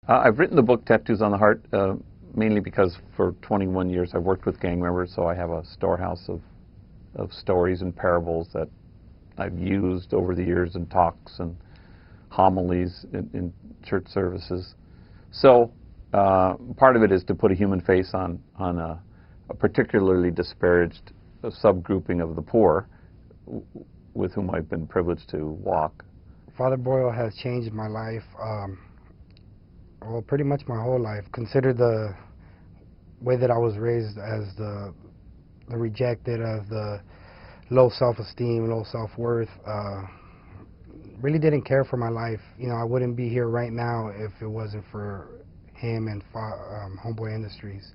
I've written the book Tattoos on the Heart mainly because for 21 years I've worked with gang members, so I have a storehouse of stories and parables that I've used over the years in talks and homilies in church services. So part of it is to put a human face on a particularly disparaged subgrouping of the poor with whom I've been privileged to walk. Father Boyle has changed my life, well, pretty much my whole life. Consider the way that I was raised as the rejected, as the low self-esteem, low self-worth. Really didn't care for my life. You know, I wouldn't be here right now if it wasn't for him and Homeboy Industries.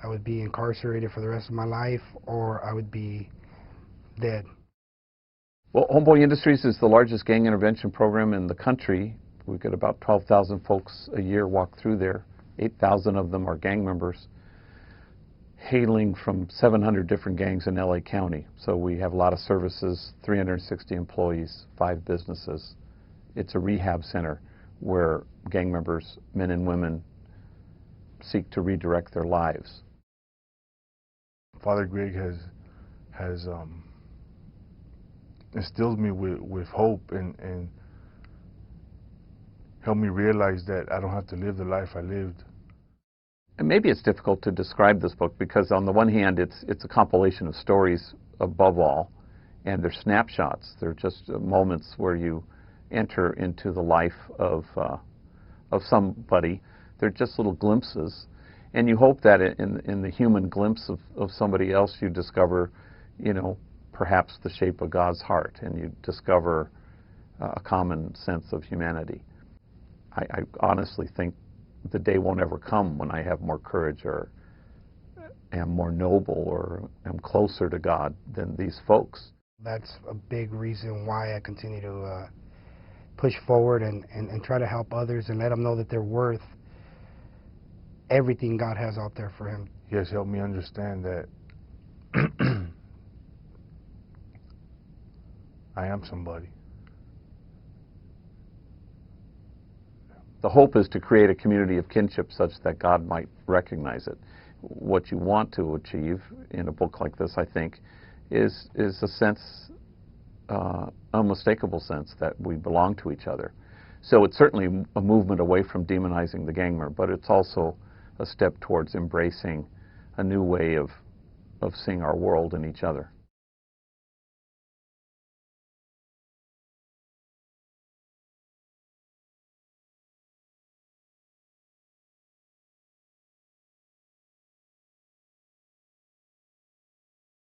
I would be incarcerated for the rest of my life, or I would be dead. Well, Homeboy Industries is the largest gang intervention program in the country. We've got about 12,000 folks a year walk through there. 8,000 of them are gang members, hailing from 700 different gangs in LA County. So we have a lot of services, 360 employees, 5 businesses. It's a rehab center where gang members, men and women, seek to redirect their lives. Father Greg has instilled me with hope and helped me realize that I don't have to live the life I lived. And maybe it's difficult to describe this book because on the one hand it's a compilation of stories above all, and they're snapshots. They're just moments where you enter into the life of somebody. They're just little glimpses, and you hope that in the human glimpse of somebody else you discover, you know, perhaps the shape of God's heart, and you discover a common sense of humanity. I honestly think the day won't ever come when I have more courage or am more noble or am closer to God than these folks. That's a big reason why I continue to push forward and try to help others and let them know that they're worth everything God has out there for him. He has helped me understand that I am somebody. The hope is to create a community of kinship such that God might recognize it. What you want to achieve in a book like this, I think, is a sense, unmistakable sense that we belong to each other. So it's certainly a movement away from demonizing the gang member, but it's also a step towards embracing a new way of seeing our world and each other.